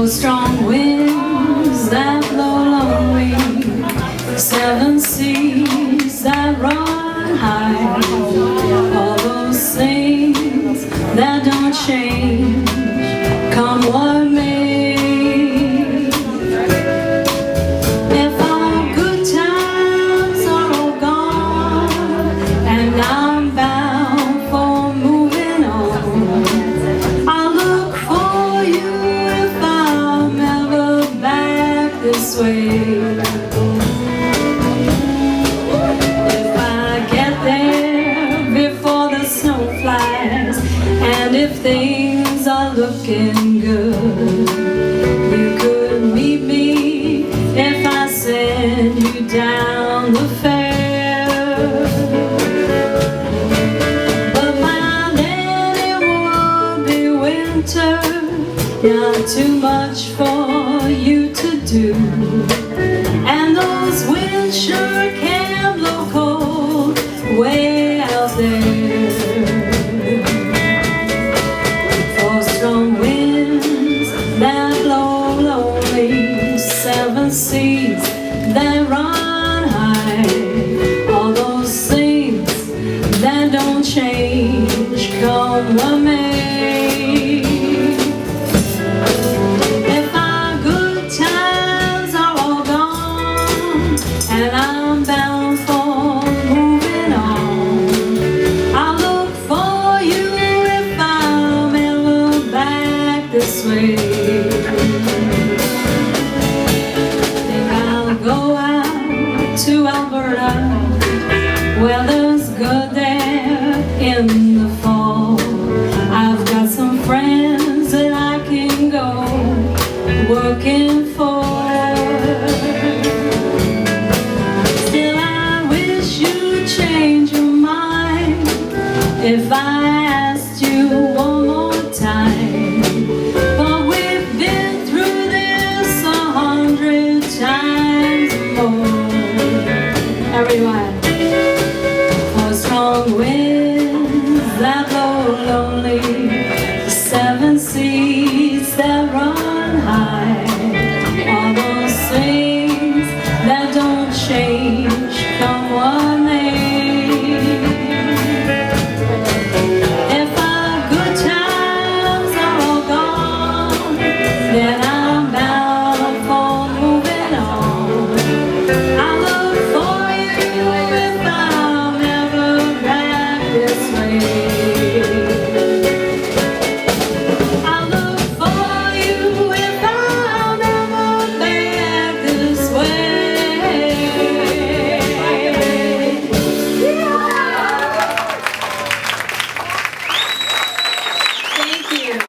Strong winds that blow lonely, seven seas that run high, all those things that don't change, come what may. If our good times are all gone and I'm bound for moving on, I'll look for you this way. If I get there before the snow flies, and if things are looking good, you could meet me if I send you down the fair. But by then it would be winter, not too much for you to do, and those winds sure can blow cold way out there. For strong winds that blow lonely, seven seas that run high, all those things that don't change, come what may. And I'm bound for moving on, I'll look for you if I'm ever back this way. Think I'll go out to Alberta, weather's good there in the fall. I've got some friends that I can go working for. If I asked you one more time, but we've been through this 100 times more. Everyone. For strong winds that blow lonely,